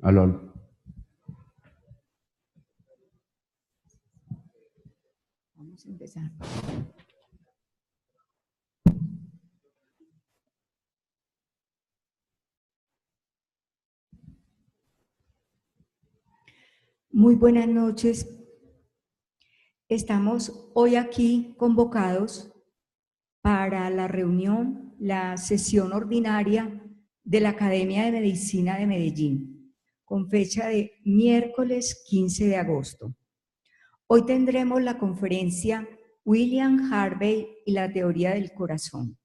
Aló. Vamos a empezar. Muy buenas noches. Estamos hoy aquí convocados para la reunión, la sesión ordinaria de la Academia de Medicina de Medellín, con fecha de miércoles 15 de agosto. Hoy tendremos la conferencia William Harvey y la teoría del corazón.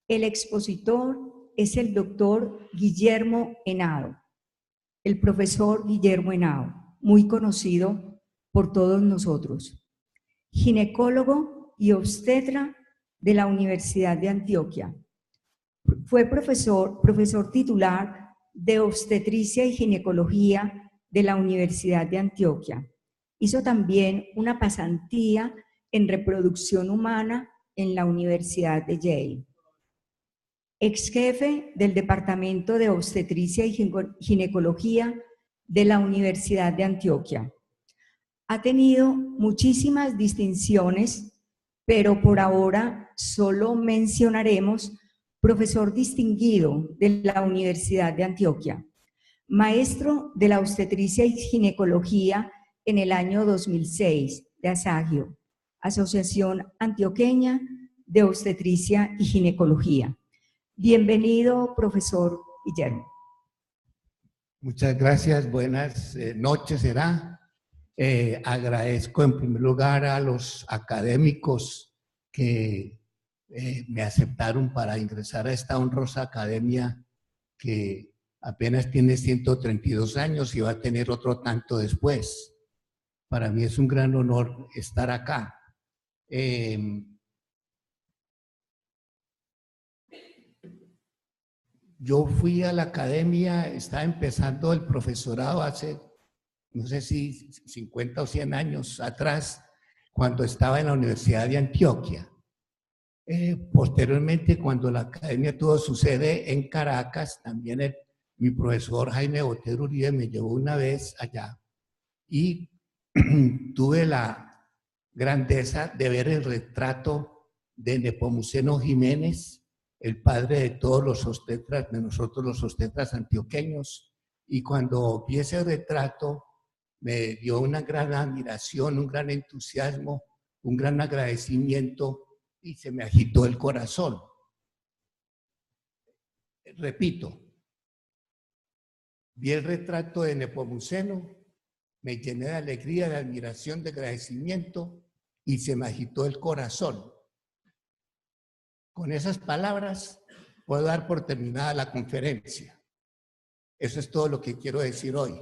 El expositor es el doctor Guillermo Henao, el profesor Guillermo Henao, muy conocido por todos nosotros, ginecólogo y obstetra de la Universidad de Antioquia. Fue profesor titular de obstetricia y ginecología de la Universidad de Antioquia. Hizo también una pasantía en reproducción humana en la Universidad de Yale. Ex jefe del Departamento de Obstetricia y Ginecología de la Universidad de Antioquia. Ha tenido muchísimas distinciones, pero por ahora solo mencionaremos profesor distinguido de la Universidad de Antioquia, maestro de la obstetricia y ginecología en el año 2006 de ASAGIO, Asociación Antioqueña de Obstetricia y Ginecología. Bienvenido, profesor Guillermo. Muchas gracias, buenas noches será. Agradezco en primer lugar a los académicos que me aceptaron para ingresar a esta honrosa academia que apenas tiene 132 años y va a tener otro tanto después. Para mí es un gran honor estar acá. Yo fui a la academia, estaba empezando el profesorado hace, no sé si 50 o 100 años atrás, cuando estaba en la Universidad de Antioquia. Posteriormente, cuando la academia tuvo su sede en Caracas, también mi profesor Jaime Botero Uribe me llevó una vez allá y tuve la grandeza de ver el retrato de Nepomuceno Jiménez, el padre de todos los obstetras, de nosotros los obstetras antioqueños, y cuando vi ese retrato me dio una gran admiración, un gran entusiasmo, un gran agradecimiento y se me agitó el corazón. Repito, vi el retrato de Nepomuceno, me llené de alegría, de admiración, de agradecimiento y se me agitó el corazón. Con esas palabras puedo dar por terminada la conferencia. Eso es todo lo que quiero decir hoy.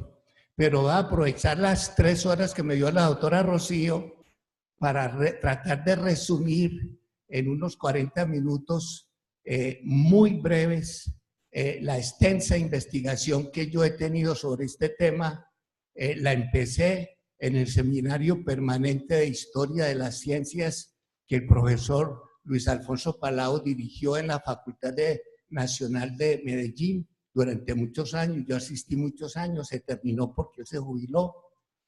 Pero voy a aprovechar las 3 horas que me dio la doctora Rocío para tratar de resumir en unos 40 minutos muy breves la extensa investigación que yo he tenido sobre este tema. La empecé en el Seminario Permanente de Historia de las Ciencias que el profesor Luis Alfonso Palau dirigió en la Facultad Nacional de Medellín durante muchos años. Yo asistí muchos años, se terminó porque él se jubiló.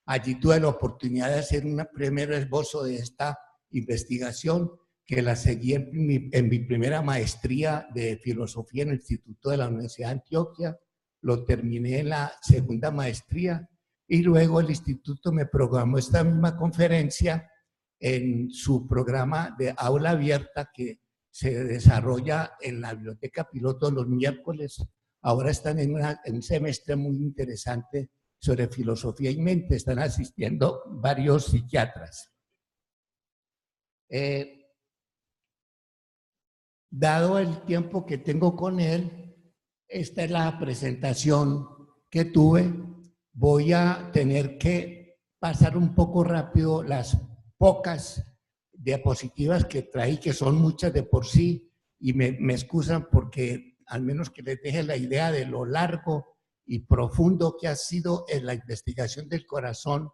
Allí tuve la oportunidad de hacer un primer esbozo de esta investigación que la seguí en mi primera maestría de filosofía en el Instituto de la Universidad de Antioquia. Lo terminé en la segunda maestría y luego el instituto me programó esta misma conferencia en su programa de aula abierta que se desarrolla en la biblioteca piloto los miércoles. Ahora están en un semestre muy interesante sobre filosofía y mente. Están asistiendo varios psiquiatras. Dado el tiempo que tengo con él, esta es la presentación que tuve. Voy a tener que pasar un poco rápido las pocas diapositivas que traí, que son muchas de por sí, y me excusan porque al menos que les deje la idea de lo largo y profundo que ha sido en la investigación del corazón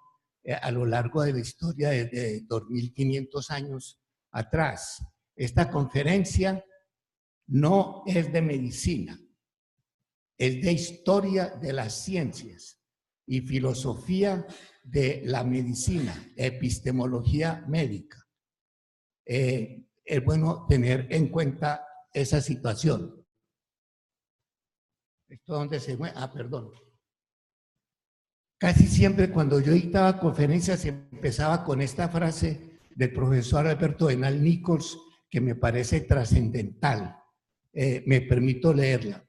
a lo largo de la historia de 2500 años atrás. Esta conferencia no es de medicina, es de historia de las ciencias y filosofía de la medicina, epistemología médica. Es bueno tener en cuenta esa situación. ¿Esto dónde se mueve? Ah, perdón. Casi siempre cuando yo dictaba conferencias empezaba con esta frase del profesor Alberto Benal Nichols que me parece trascendental. Me permito leerla.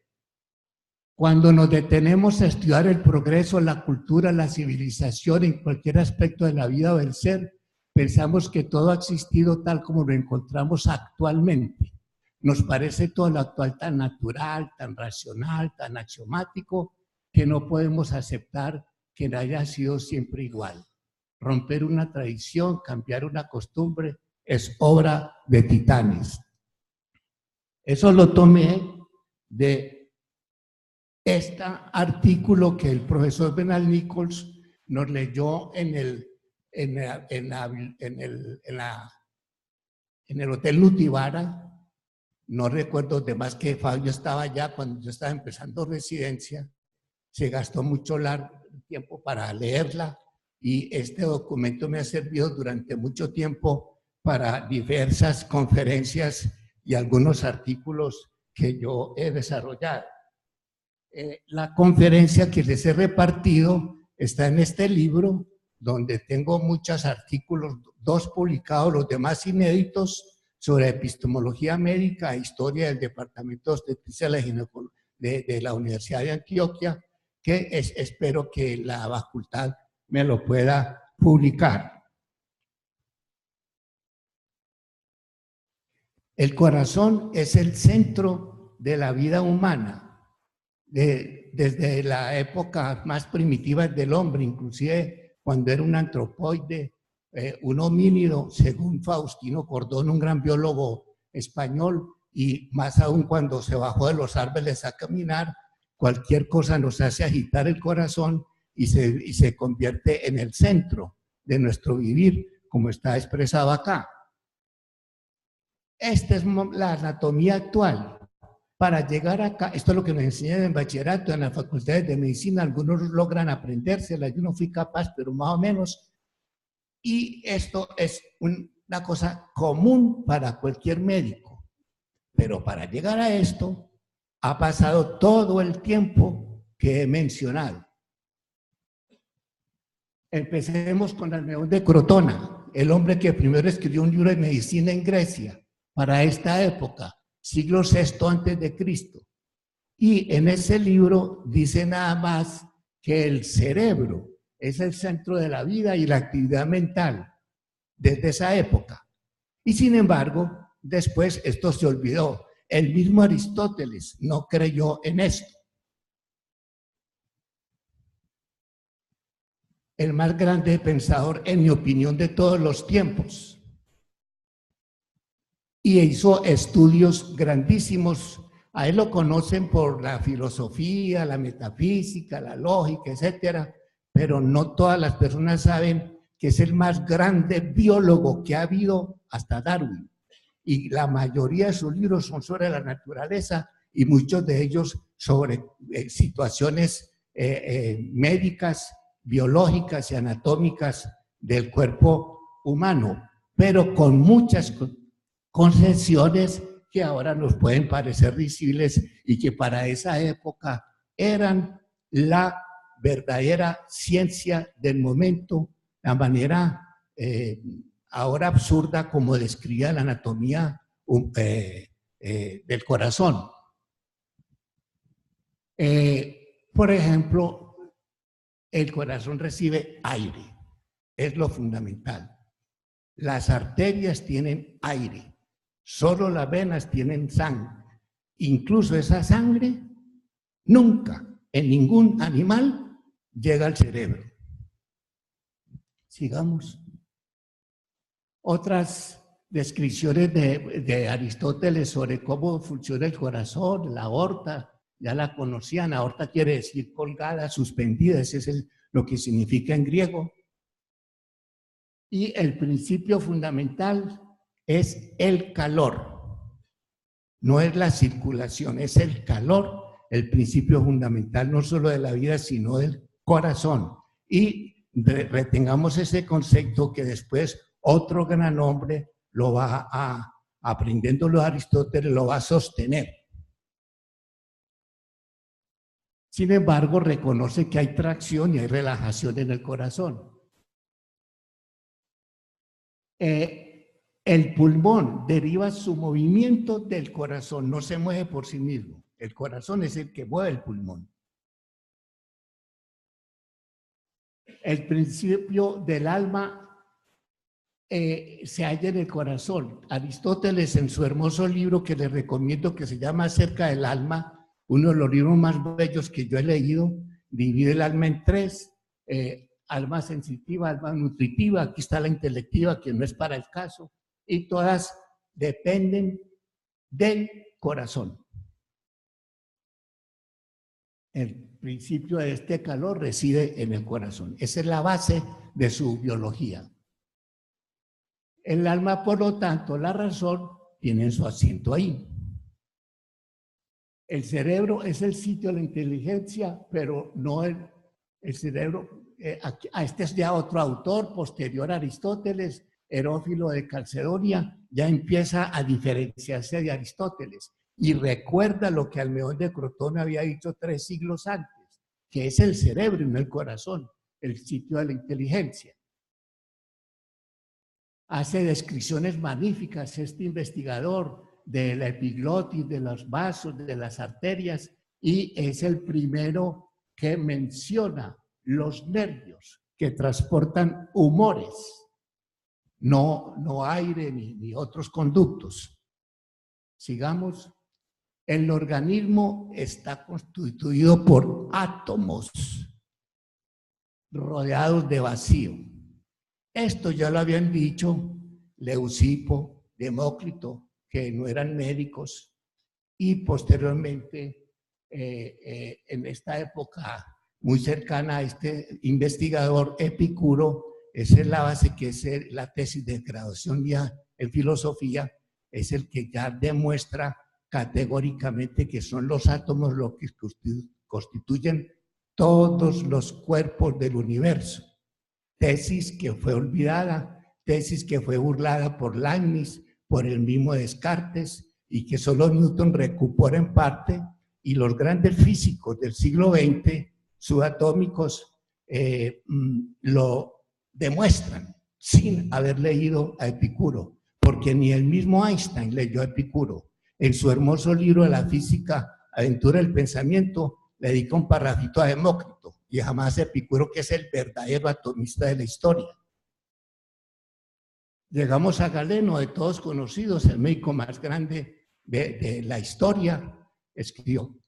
Cuando nos detenemos a estudiar el progreso, la cultura, la civilización en cualquier aspecto de la vida o del ser, pensamos que todo ha existido tal como lo encontramos actualmente. Nos parece todo lo actual tan natural, tan racional, tan axiomático, que no podemos aceptar que no haya sido siempre igual. Romper una tradición, cambiar una costumbre, es obra de titanes. Eso lo tomé de este artículo que el profesor Benal Nichols nos leyó en el Hotel Nutibara. No recuerdo de más que Fabio estaba allá cuando yo estaba empezando residencia. Se gastó mucho tiempo para leerla y este documento me ha servido durante mucho tiempo para diversas conferencias y algunos artículos que yo he desarrollado. La conferencia que les he repartido está en este libro, donde tengo muchos artículos, 2 publicados, los demás inéditos, sobre epistemología médica e historia del Departamento de Obstetricia de la Universidad de Antioquia, que espero que la facultad me lo pueda publicar. El corazón es el centro de la vida humana, desde la época más primitiva del hombre, inclusive cuando era un antropoide, un homínido, según Faustino Cordón, un gran biólogo español, y más aún cuando se bajó de los árboles a caminar, cualquier cosa nos hace agitar el corazón y se convierte en el centro de nuestro vivir, como está expresado acá. Esta es la anatomía actual. Para llegar acá, esto es lo que nos enseñan en bachillerato, en las facultades de medicina, algunos logran aprendérsela, yo no fui capaz, pero más o menos. Y esto es una cosa común para cualquier médico. Pero para llegar a esto, ha pasado todo el tiempo que he mencionado. Empecemos con Almeón de Crotona, el hombre que primero escribió un libro de medicina en Grecia, para esta época, siglo VI antes de Cristo. Y en ese libro dice nada más que el cerebro es el centro de la vida y la actividad mental desde esa época. Y sin embargo, después esto se olvidó. El mismo Aristóteles no creyó en esto. El más grande pensador, en mi opinión, de todos los tiempos. Y hizo estudios grandísimos. A él lo conocen por la filosofía, la metafísica, la lógica, etcétera, pero no todas las personas saben que es el más grande biólogo que ha habido hasta Darwin. Y la mayoría de sus libros son sobre la naturaleza y muchos de ellos sobre situaciones médicas, biológicas y anatómicas del cuerpo humano, pero con muchas concesiones que ahora nos pueden parecer risibles y que para esa época eran la verdadera ciencia del momento, la manera ahora absurda como describía la anatomía del corazón. Por ejemplo, el corazón recibe aire, es lo fundamental. Las arterias tienen aire, solo las venas tienen sangre. Incluso esa sangre nunca en ningún animal llega al cerebro. Sigamos. Otras descripciones de Aristóteles sobre cómo funciona el corazón, la aorta, ya la conocían. Aorta quiere decir colgada, suspendida, ese es lo que significa en griego. Y el principio fundamental es el calor. No es la circulación, es el calor el principio fundamental no solo de la vida, sino del corazón. Y retengamos ese concepto que después otro gran hombre lo va a, aprendiéndolo a Aristóteles, lo va a sostener. Sin embargo, reconoce que hay tracción y hay relajación en el corazón. El pulmón deriva su movimiento del corazón, no se mueve por sí mismo. El corazón es el que mueve el pulmón. El principio del alma se halla en el corazón. Aristóteles, en su hermoso libro que les recomiendo, que se llama Acerca del alma, uno de los libros más bellos que yo he leído, divide el alma en tres: alma sensitiva, alma nutritiva, aquí está la intelectiva, que no es para el caso, y todas dependen del corazón. El principio de este calor reside en el corazón. Esa es la base de su biología. El alma, por lo tanto, la razón, tiene su asiento ahí. El cerebro es el sitio de la inteligencia, pero no el cerebro. Este es ya otro autor, posterior a Aristóteles, Herófilo de Calcedonia, ya empieza a diferenciarse de Aristóteles y recuerda lo que Almeón de Crotona había dicho 3 siglos antes, que es el cerebro y no el corazón, el sitio de la inteligencia. Hace descripciones magníficas este investigador de la epiglotis, de los vasos, de las arterias, y es el primero que menciona los nervios que transportan humores, no aire ni otros conductos. Sigamos. El organismo está constituido por átomos rodeados de vacío. Esto ya lo habían dicho Leucipo, Demócrito, que no eran médicos, y posteriormente, en esta época muy cercana a este investigador, Epicuro, esa es la base, que es la tesis de graduación ya en filosofía, es el que ya demuestra categóricamente que son los átomos los que constituyen todos los cuerpos del universo. Tesis que fue olvidada, tesis que fue burlada por Leibniz, por el mismo Descartes, y que solo Newton recuperó en parte, y los grandes físicos del siglo XX, subatómicos, lo demuestran sin haber leído a Epicuro, porque ni el mismo Einstein leyó a Epicuro. En su hermoso libro de la física, Aventura del Pensamiento, le dedica un parrafito a Demócrito y jamás a Epicuro, que es el verdadero atomista de la historia. Llegamos a Galeno, de todos conocidos, el médico más grande de la historia. Escribió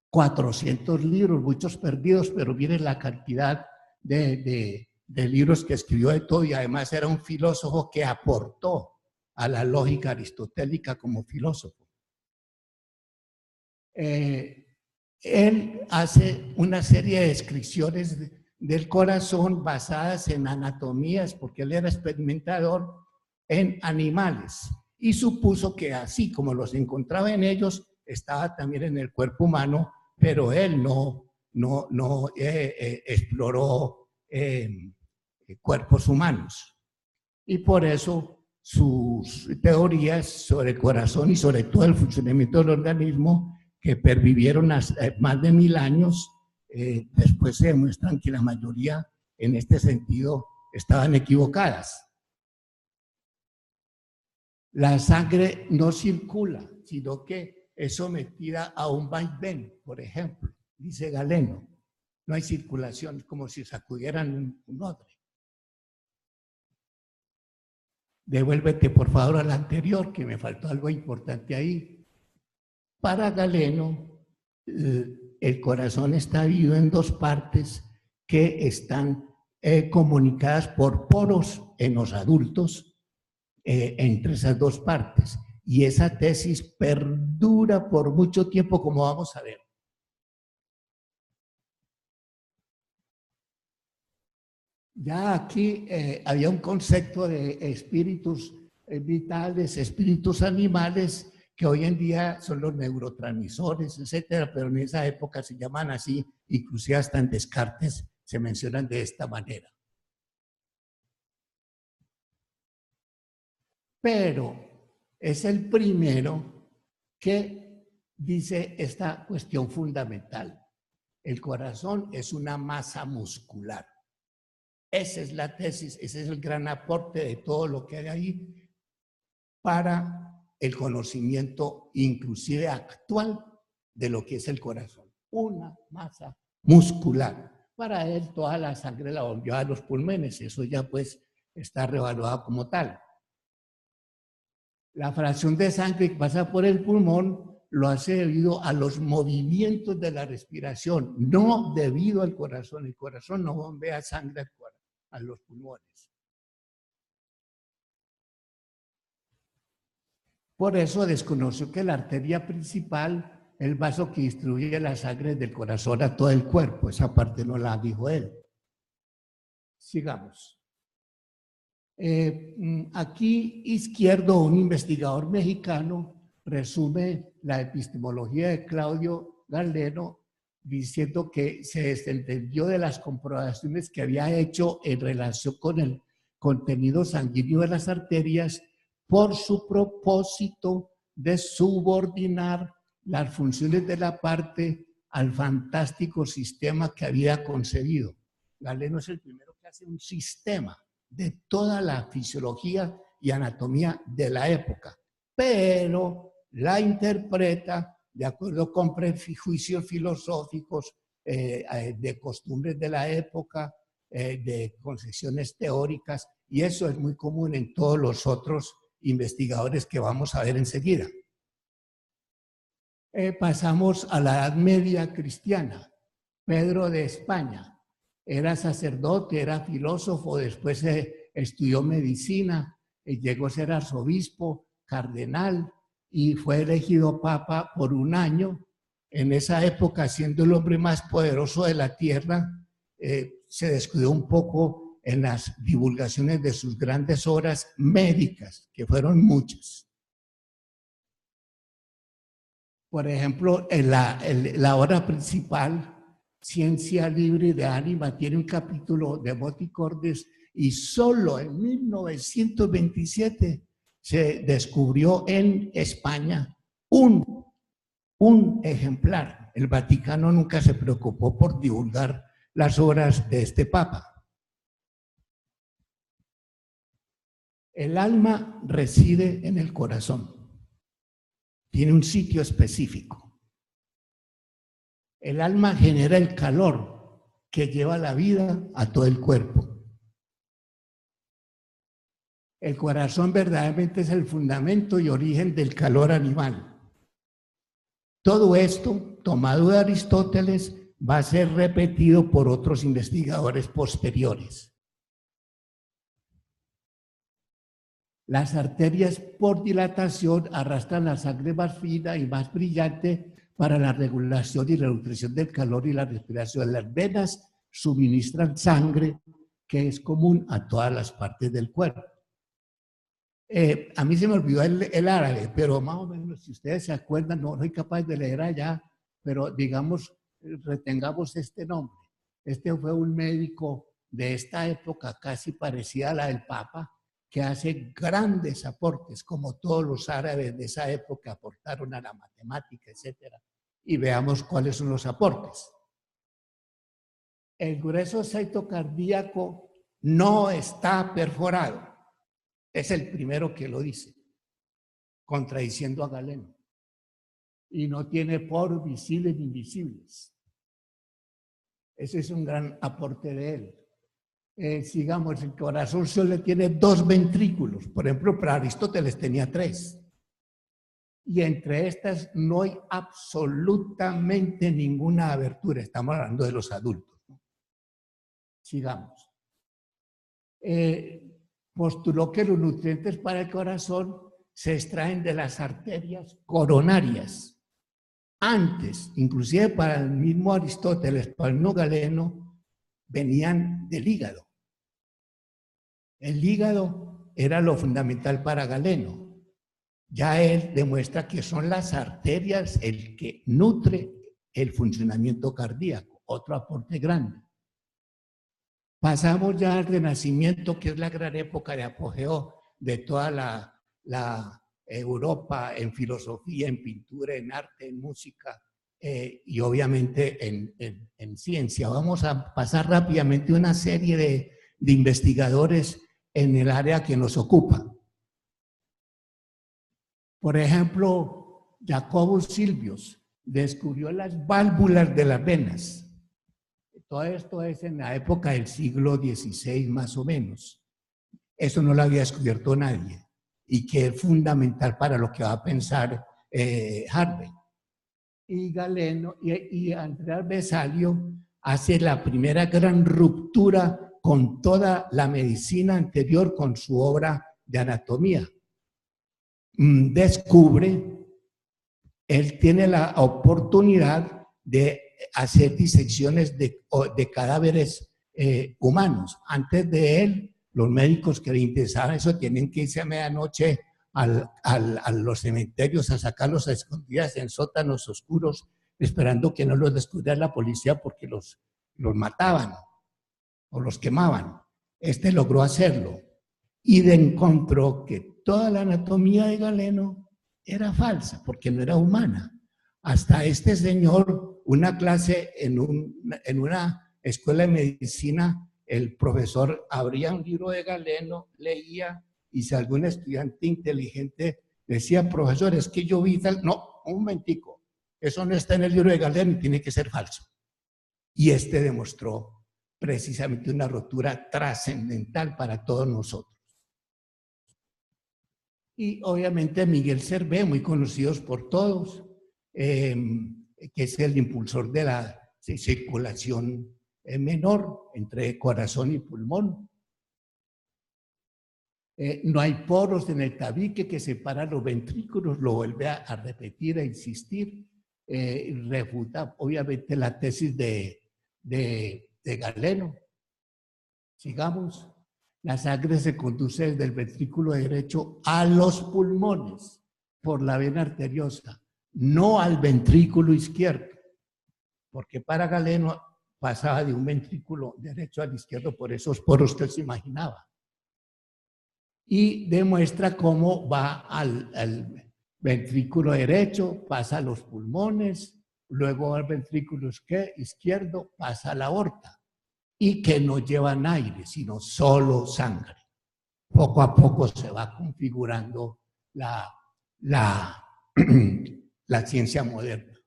400 libros, muchos perdidos, pero miren la cantidad de libros que escribió de todo, y además era un filósofo que aportó a la lógica aristotélica como filósofo. Él hace una serie de descripciones del corazón basadas en anatomías, porque él era experimentador en animales y supuso que así como los encontraba en ellos, estaba también en el cuerpo humano, pero él no exploró cuerpos humanos. Y por eso sus teorías sobre el corazón y sobre todo el funcionamiento del organismo, que pervivieron más de 1000 años, después se demuestran que la mayoría en este sentido estaban equivocadas. La sangre no circula, sino que es sometida a un vaivén, por ejemplo, dice Galeno. No hay circulación, como si sacudieran un odre. Devuélvete por favor al anterior, que me faltó algo importante ahí. Para Galeno, el corazón está dividido en 2 partes que están comunicadas por poros en los adultos, entre esas 2 partes. Y esa tesis perdura por mucho tiempo, como vamos a ver. Ya aquí había un concepto de espíritus vitales, espíritus animales, que hoy en día son los neurotransmisores, etcétera, pero en esa época se llaman así, inclusive hasta en Descartes se mencionan de esta manera. Pero es el primero que dice esta cuestión fundamental. El corazón es una masa muscular. Esa es la tesis, ese es el gran aporte de todo lo que hay ahí para el conocimiento inclusive actual de lo que es el corazón. Una masa muscular. Para él toda la sangre la volvió a los pulmones, eso ya pues está revaluado como tal. La fracción de sangre que pasa por el pulmón lo hace debido a los movimientos de la respiración, no debido al corazón. El corazón no bombea sangre a los pulmones. Por eso desconoció que la arteria principal, el vaso que distribuye la sangre del corazón a todo el cuerpo, esa parte no la dijo él. Sigamos. Aquí Izquierdo, un investigador mexicano, resume la epistemología de Claudio Galeno diciendo que se desentendió de las comprobaciones que había hecho en relación con el contenido sanguíneo de las arterias por su propósito de subordinar las funciones de la parte al fantástico sistema que había concebido. Galeno es el primero que hace un sistema de toda la fisiología y anatomía de la época, pero la interpreta de acuerdo con prejuicios filosóficos, de costumbres de la época, de concepciones teóricas, y eso es muy común en todos los otros investigadores que vamos a ver enseguida. Pasamos a la Edad Media cristiana. Pedro de España era sacerdote, era filósofo, después estudió medicina, llegó a ser arzobispo, cardenal, y fue elegido papa por un año. En esa época, siendo el hombre más poderoso de la tierra, se descuidó un poco en las divulgaciones de sus grandes obras médicas, que fueron muchas. Por ejemplo, la obra principal, Ciencia Libre de Ánima, tiene un capítulo de Boticordes, y solo en 1927 se descubrió en España un ejemplar. El Vaticano nunca se preocupó por divulgar las obras de este Papa. El alma reside en el corazón. Tiene un sitio específico. El alma genera el calor que lleva la vida a todo el cuerpo. El corazón verdaderamente es el fundamento y origen del calor animal. Todo esto, tomado de Aristóteles, va a ser repetido por otros investigadores posteriores. Las arterias por dilatación arrastran la sangre más fina y más brillante para la regulación y la nutrición del calor y la respiración. Las venas suministran sangre que es común a todas las partes del cuerpo. A mí se me olvidó el árabe, pero más o menos, si ustedes se acuerdan, no soy capaz de leer allá, pero digamos, retengamos este nombre. Este fue un médico de esta época, casi parecida a la del Papa, que hace grandes aportes, como todos los árabes de esa época aportaron a la matemática, etc. Y veamos cuáles son los aportes. El grueso citocardíaco no está perforado. Es el primero que lo dice, contradiciendo a Galeno. Y no tiene poros visibles ni invisibles. Ese es un gran aporte de él. Sigamos, el corazón solo tiene 2 ventrículos. Por ejemplo, para Aristóteles tenía 3. Y entre estas no hay absolutamente ninguna abertura. Estamos hablando de los adultos, ¿no? Sigamos. Postuló que los nutrientes para el corazón se extraen de las arterias coronarias. Antes, inclusive para el mismo Aristóteles, para el mismo Galeno, venían del hígado. El hígado era lo fundamental para Galeno. ya él demuestra que son las arterias el que nutre el funcionamiento cardíaco, otro aporte grande. Pasamos ya al Renacimiento, que es la gran época de apogeo de toda la Europa en filosofía, en pintura, en arte, en música y obviamente en ciencia. Vamos a pasar rápidamente una serie de investigadores en el área que nos ocupa. Por ejemplo, Jacobus Silvius descubrió las válvulas de las venas. Todo esto es en la época del siglo XVI más o menos. Eso no lo había descubierto nadie y que es fundamental para lo que va a pensar Harvey. Y Galeno y Andrea Vesalio hace la primera gran ruptura con toda la medicina anterior con su obra de anatomía. Descubre, él tiene la oportunidad de hacer disecciones de cadáveres humanos. Antes de él, los médicos que le interesaban eso tienen que irse a medianoche a los cementerios a sacarlos a escondidas en sótanos oscuros, esperando que no los descubriera la policía porque los mataban o los quemaban. Este logró hacerlo y encontró que toda la anatomía de Galeno era falsa porque no era humana. Hasta este señor, una clase en una escuela de medicina, el profesor abría un libro de Galeno, leía, y si algún estudiante inteligente decía, profesor, es que yo vi tal... No, un momentico, eso no está en el libro de Galeno y tiene que ser falso. Y este demostró precisamente una rotura trascendental para todos nosotros. Y obviamente Miguel Servet, muy conocidos por todos, que es el impulsor de la circulación menor entre corazón y pulmón. No hay poros en el tabique que separan los ventrículos, lo vuelve a repetir, a insistir, refuta obviamente la tesis de Galeno. Sigamos. La sangre se conduce desde el ventrículo derecho a los pulmones por la vena arteriosa, no al ventrículo izquierdo, porque para Galeno pasaba de un ventrículo derecho al izquierdo por esos poros que él se imaginaba. Y demuestra cómo va al ventrículo derecho, pasa a los pulmones, luego al ventrículo izquierdo, pasa a la aorta. Y que no llevan aire, sino solo sangre. Poco a poco se va configurando la ciencia moderna.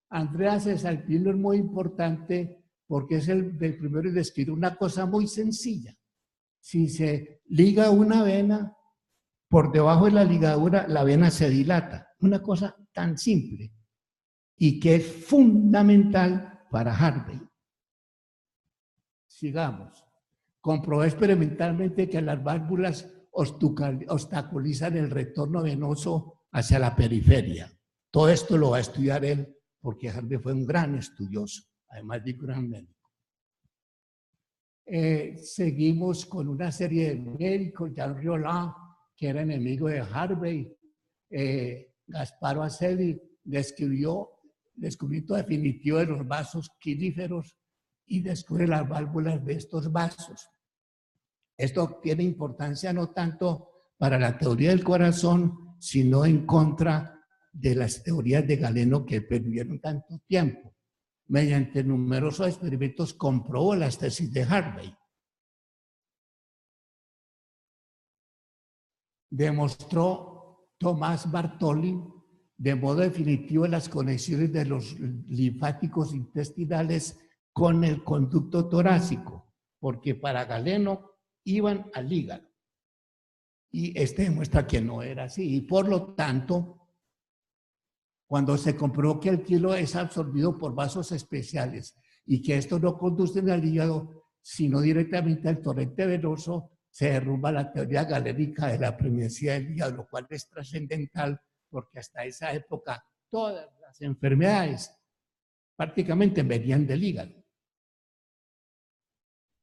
Andrea Cesalpino es muy importante porque es el primero en describir una cosa muy sencilla. Si se liga una vena, por debajo de la ligadura la vena se dilata. Una cosa tan simple y que es fundamental para Harvey. Sigamos. Comprobó experimentalmente que las válvulas obstaculizan el retorno venoso hacia la periferia. Todo esto lo va a estudiar él porque Harvey fue un gran estudioso, además de un gran médico. Seguimos con una serie de médicos, Jean Riolin, que era enemigo de Harvey. Gasparo Aceli descubrió el descubrimiento definitivo de los vasos quiníferos y descubre las válvulas de estos vasos. Esto tiene importancia no tanto para la teoría del corazón, sino en contra de las teorías de Galeno que perdieron tanto tiempo. Mediante numerosos experimentos comprobó las tesis de Harvey. Demostró Tomás Bartoli de modo definitivo las conexiones de los linfáticos intestinales con el conducto torácico, porque para Galeno iban al hígado. Y este demuestra que no era así. Y por lo tanto, cuando se comprobó que el kilo es absorbido por vasos especiales y que estos no conducen al hígado, sino directamente al torrente venoso, se derrumba la teoría galénica de la preeminencia del hígado, lo cual es trascendental porque hasta esa época todas las enfermedades prácticamente venían del hígado.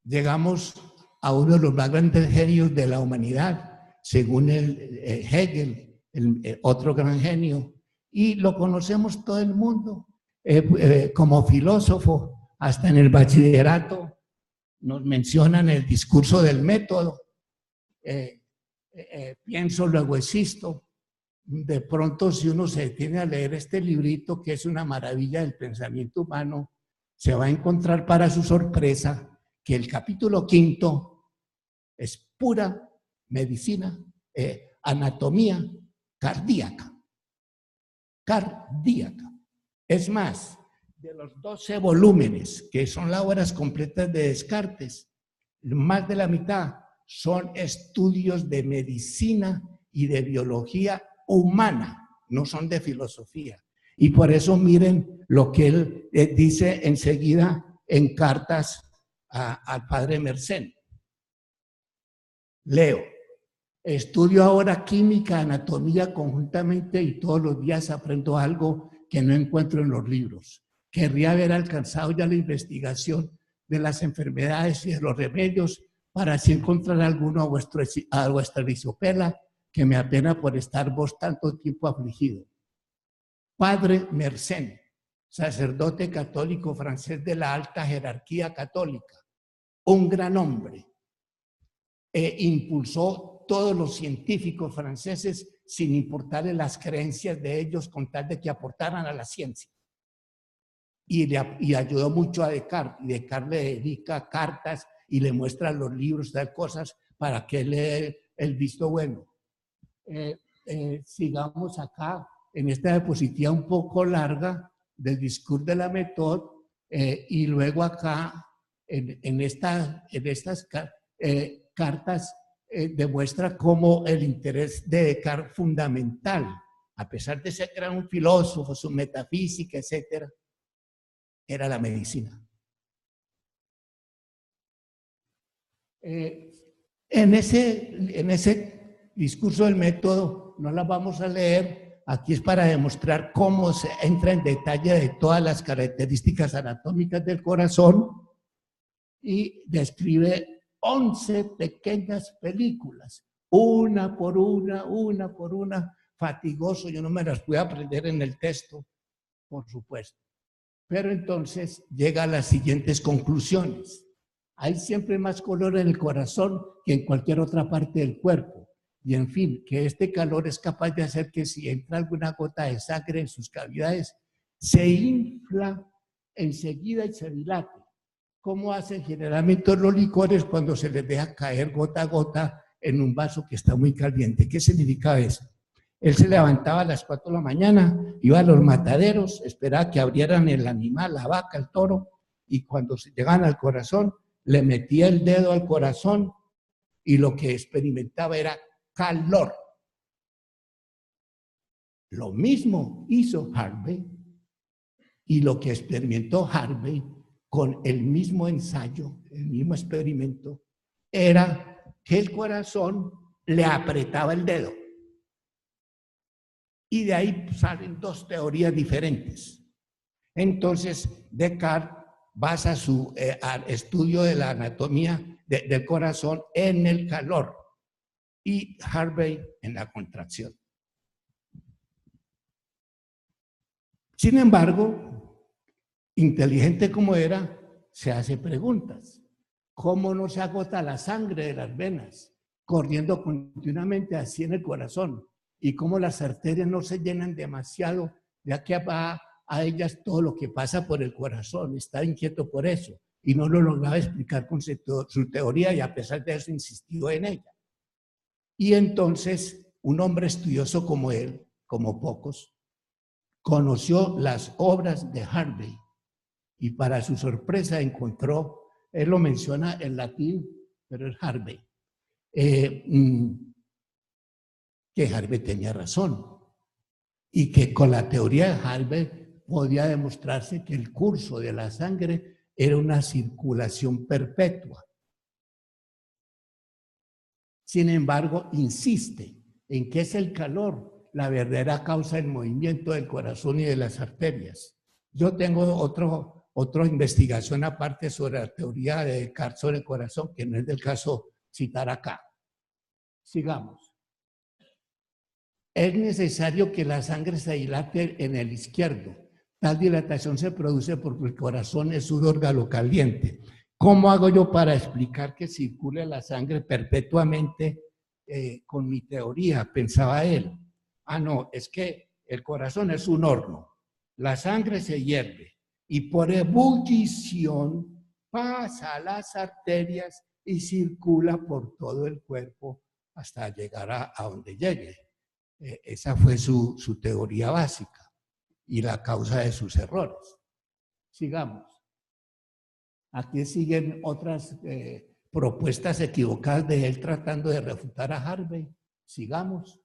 Llegamos a uno de los más grandes genios de la humanidad, según Hegel, otro gran genio, y lo conocemos todo el mundo como filósofo. Hasta en el bachillerato nos mencionan el discurso del método. Pienso, luego existo. De pronto, si uno se detiene a leer este librito, que es una maravilla del pensamiento humano, se va a encontrar para su sorpresa que el capítulo 5 es pura medicina, anatomía cardíaca. Cardíaca. Es más, de los 12 volúmenes, que son las obras completas de Descartes, más de la mitad son estudios de medicina y de biología humana, no son de filosofía. Y por eso miren lo que él dice enseguida en cartas al padre Mersenne. Leo: estudio ahora química, anatomía conjuntamente y todos los días aprendo algo que no encuentro en los libros. Querría haber alcanzado ya la investigación de las enfermedades y de los remedios para así encontrar alguno a vuestra risopela, que me apena por estar vos tanto tiempo afligido. Padre Mersenne, sacerdote católico francés de la alta jerarquía católica, un gran hombre, impulsó todos los científicos franceses sin importarle las creencias de ellos, con tal de que aportaran a la ciencia. Y ayudó mucho a Descartes, y Descartes le dedica cartas y le muestra los libros, tal cosas, para que lea el visto bueno. Sigamos acá en esta diapositiva un poco larga del discurso de la méthode, y luego acá en estas cartas demuestra cómo el interés de Descartes fundamental, a pesar de ser gran un filósofo, su metafísica, etcétera, era la medicina. En ese discurso del método, no la vamos a leer, aquí es para demostrar cómo se entra en detalle de todas las características anatómicas del corazón, y describe 11 pequeñas películas, una por una, fatigoso. Yo no me las pude aprender en el texto, por supuesto. Pero entonces llega a las siguientes conclusiones. Hay siempre más color en el corazón que en cualquier otra parte del cuerpo. Y en fin, que este calor es capaz de hacer que si entra alguna gota de sangre en sus cavidades, se infla enseguida y se dilate. ¿Cómo hacen generalmente los licores cuando se les deja caer gota a gota en un vaso que está muy caliente? ¿Qué significa eso? Él se levantaba a las 4 de la mañana, iba a los mataderos, esperaba que abrieran el animal, la vaca, el toro, y cuando se llegaban al corazón, le metía el dedo al corazón y lo que experimentaba era calor. Lo mismo hizo Harvey, y lo que experimentó Harvey con el mismo ensayo, el mismo experimento, era que el corazón le apretaba el dedo. Y de ahí salen dos teorías diferentes. Entonces, Descartes basa su estudio de la anatomía del corazón en el calor y Harvey en la contracción. Sin embargo, inteligente como era, se hace preguntas. ¿Cómo no se agota la sangre de las venas corriendo continuamente así en el corazón? ¿Y cómo las arterias no se llenan demasiado, ya que va a ellas todo lo que pasa por el corazón? Estaba inquieto por eso y no lo lograba explicar con su teoría, y a pesar de eso insistió en ella. Y entonces un hombre estudioso como él, como pocos, conoció las obras de Harvey y para su sorpresa encontró, él lo menciona en latín, pero es Harvey, que Harvey tenía razón y que con la teoría de Harvey podía demostrarse que el curso de la sangre era una circulación perpetua. Sin embargo, insiste en que es el calor la verdadera causa del movimiento del corazón y de las arterias. Yo tengo otra investigación aparte sobre la teoría de Descartes sobre el corazón, que no es del caso citar acá. Sigamos. es necesario que la sangre se dilate en el izquierdo. Tal dilatación se produce porque el corazón es un órgano caliente. ¿Cómo hago yo para explicar que circule la sangre perpetuamente con mi teoría? Pensaba él. Ah, no, es que el corazón es un horno. La sangre se hierve y por ebullición pasa a las arterias y circula por todo el cuerpo hasta llegar a donde llegue. Esa fue su teoría básica y la causa de sus errores. Sigamos. Aquí siguen otras propuestas equivocadas de él tratando de refutar a Harvey. Sigamos.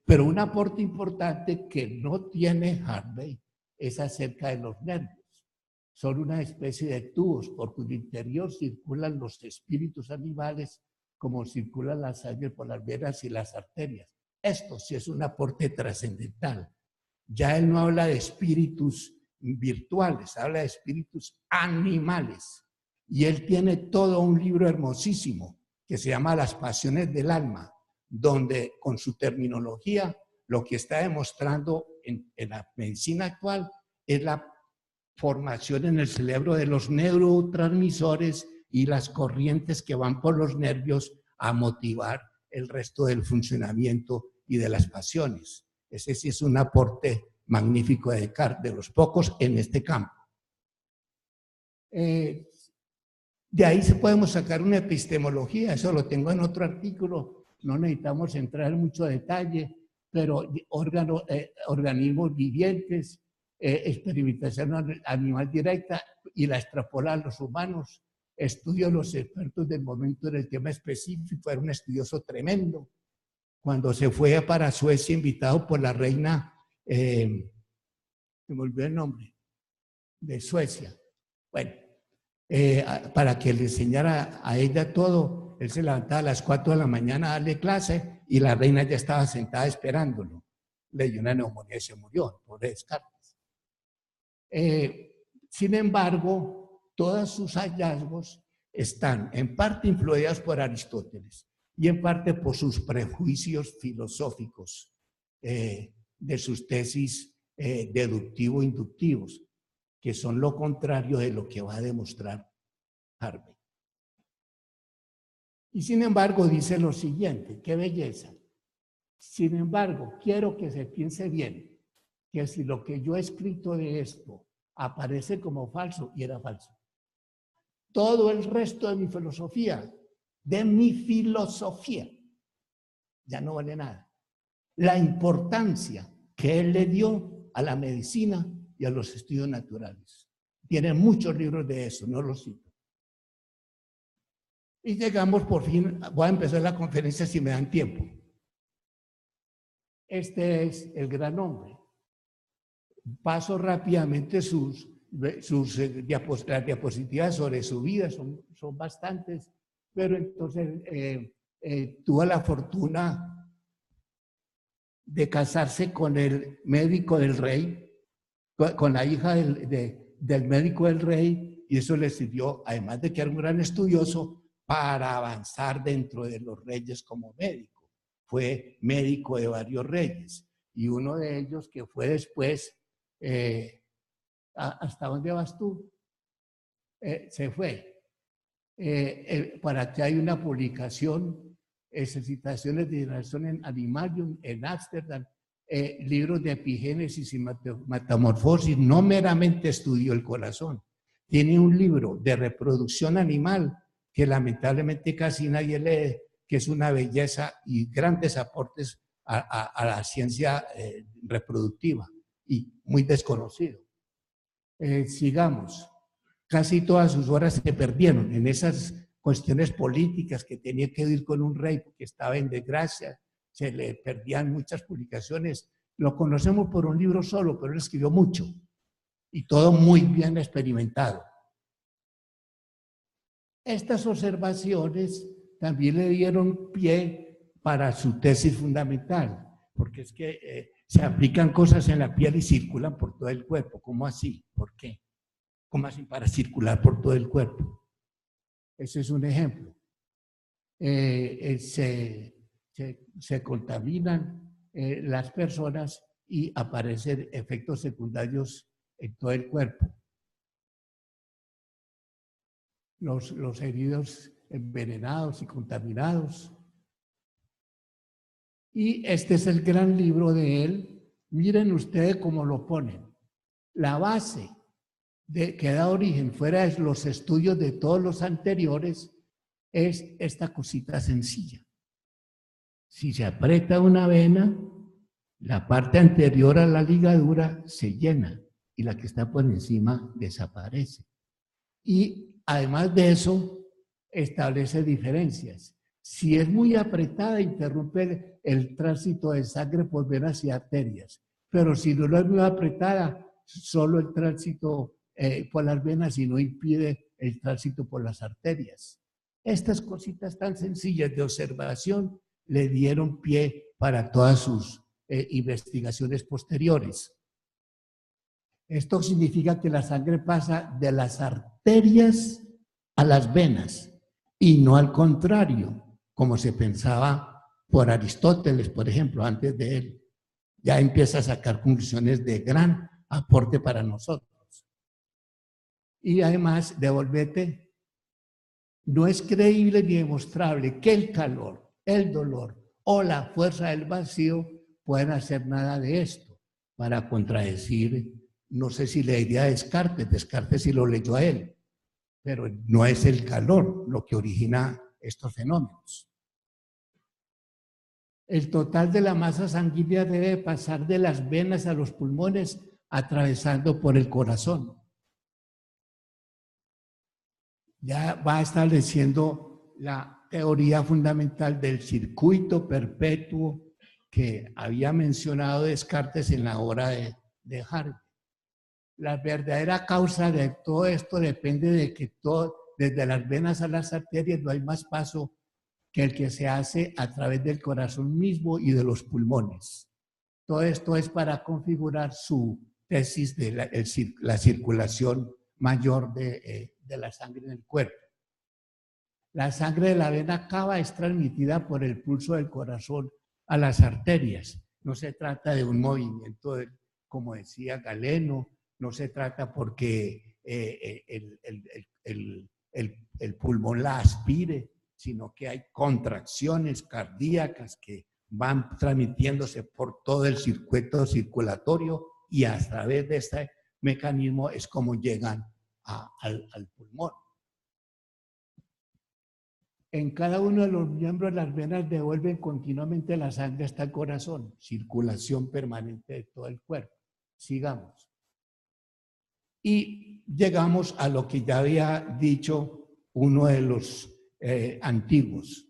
Pero un aporte importante que no tiene Harvey es acerca de los nervios. Son una especie de tubos por cuyo interior circulan los espíritus animales como circula la sangre por las venas y las arterias. Esto sí es un aporte trascendental. Ya él no habla de espíritus virtuales, habla de espíritus animales. Y él tiene todo un libro hermosísimo que se llama Las Pasiones del Alma, donde con su terminología lo que está demostrando en la medicina actual es la formación en el cerebro de los neurotransmisores y las corrientes que van por los nervios a motivar el resto del funcionamiento y de las pasiones. Ese sí es un aporte magnífico de Descartes, de los pocos en este campo. De ahí podemos sacar una epistemología, eso lo tengo en otro artículo, no necesitamos entrar en mucho detalle, pero organismos vivientes, experimentación animal directa y la extrapola a los humanos, estudio de los expertos del momento en el tema específico, era un estudioso tremendo. Cuando se fue para Suecia, invitado por la reina, se me olvidó el nombre, de Suecia. Bueno, para que le enseñara a ella todo, él se levantaba a las 4 de la mañana a darle clase y la reina ya estaba sentada esperándolo. Le dio una neumonía y se murió, por Descartes. Sin embargo, todos sus hallazgos están en parte influidos por Aristóteles y en parte por sus prejuicios filosóficos de sus tesis deductivo-inductivos, que son lo contrario de lo que va a demostrar Harvey. Y sin embargo dice lo siguiente, qué belleza. Sin embargo, quiero que se piense bien que si lo que yo he escrito de esto aparece como falso, y era falso, todo el resto de mi filosofía, ya no vale nada. La importancia que él le dio a la medicina y a los estudios naturales. Tiene muchos libros de eso, no los cito. Y llegamos por fin, voy a empezar la conferencia si me dan tiempo. Este es el gran hombre. Paso rápidamente las diapositivas sobre su vida, son bastantes, pero entonces tuvo la fortuna de casarse con el médico del rey, con la hija del médico del rey, y eso le sirvió, además de que era un gran estudioso, para avanzar dentro de los reyes como médico. Fue médico de varios reyes, y uno de ellos que fue después, ¿hasta dónde vas tú? Se fue. Para que hay una publicación, Exercitaciones de Generación en Animalium, en Ámsterdam, libros de epigénesis y metamorfosis, no meramente estudió el corazón. Tiene un libro de reproducción animal que lamentablemente casi nadie lee, que es una belleza y grandes aportes a la ciencia reproductiva y muy desconocido. Sigamos. Casi todas sus horas se perdieron en esas cuestiones políticas que tenía que ir con un rey porque estaba en desgracia, se le perdían muchas publicaciones. Lo conocemos por un libro solo, pero él escribió mucho y todo muy bien experimentado. Estas observaciones también le dieron pie para su tesis fundamental, porque es que se aplican cosas en la piel y circulan por todo el cuerpo. ¿Cómo así? ¿Por qué? ¿Cómo así para circular por todo el cuerpo? Ese es un ejemplo. Se se contaminan las personas y aparecen efectos secundarios en todo el cuerpo. Los heridos envenenados y contaminados. Y este es el gran libro de él. Miren ustedes cómo lo ponen. La base que da origen fuera de los estudios de todos los anteriores es esta cosita sencilla. Si se aprieta una vena, la parte anterior a la ligadura se llena y la que está por encima desaparece. Y además de eso, establece diferencias. Si es muy apretada, interrumpe el tránsito de sangre por venas y arterias. Pero si no es muy apretada, solo el tránsito por las venas y no impide el tránsito por las arterias. Estas cositas tan sencillas de observación le dieron pie para todas sus investigaciones posteriores. Esto significa que la sangre pasa de las arterias a las venas y no al contrario, como se pensaba por Aristóteles, por ejemplo, antes de él. Ya empieza a sacar conclusiones de gran aporte para nosotros. Y además, devolvete, no es creíble ni demostrable que el calor, el dolor o la fuerza del vacío puedan hacer nada de esto para contradecir, no sé si la idea de Descartes sí lo leyó a él, pero no es el calor lo que origina estos fenómenos. El total de la masa sanguínea debe pasar de las venas a los pulmones, atravesando por el corazón. Ya va estableciendo la teoría fundamental del circuito perpetuo que había mencionado Descartes en la obra de Harvey. La verdadera causa de todo esto depende de que desde las venas a las arterias no hay más paso que el que se hace a través del corazón mismo y de los pulmones. Todo esto es para configurar su tesis de la circulación mayor de la sangre en el cuerpo. La sangre de la vena cava es transmitida por el pulso del corazón a las arterias. No se trata de un movimiento, como decía Galeno, no se trata porque el pulmón la aspire, sino que hay contracciones cardíacas que van transmitiéndose por todo el circuito circulatorio y a través de este mecanismo es como llegan al pulmón. En cada uno de los miembros las venas devuelven continuamente la sangre hasta el corazón, circulación permanente de todo el cuerpo. Sigamos. Y llegamos a lo que ya había dicho uno de los antiguos.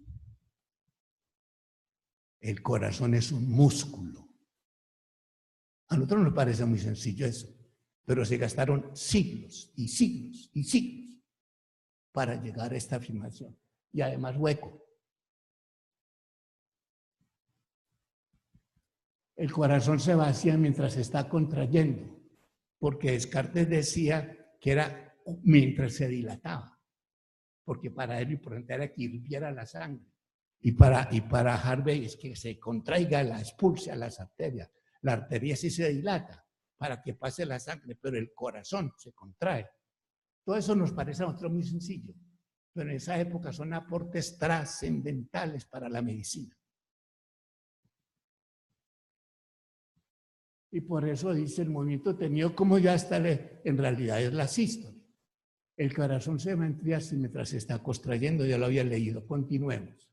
El corazón es un músculo. A nosotros nos parece muy sencillo eso, pero se gastaron siglos y siglos y siglos para llegar a esta afirmación. Y además hueco. El corazón se vacía mientras se está contrayendo, porque Descartes decía que era mientras se dilataba, porque para él lo importante era que hirviera la sangre. Y para Harvey es que se contraiga, la expulse a las arterias. La arteria sí se dilata para que pase la sangre, pero el corazón se contrae. Todo eso nos parece a nosotros muy sencillo, pero en esa época son aportes trascendentales para la medicina. Y por eso dice el movimiento tenido como ya está, en realidad es la sístole. El corazón se va a enfriarse mientras se está contrayendo, ya lo había leído. Continuemos.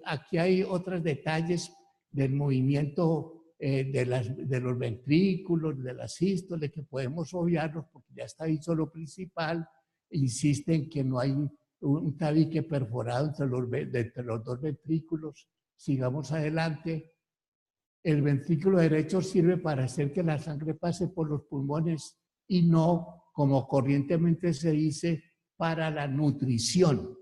Aquí hay otros detalles del movimiento de los ventrículos, de la sístole, que podemos obviarlos porque ya está dicho lo principal. Insiste en que no hay un tabique perforado entre los dos ventrículos. Sigamos adelante. El ventrículo derecho sirve para hacer que la sangre pase por los pulmones y no, como corrientemente se dice, para la nutrición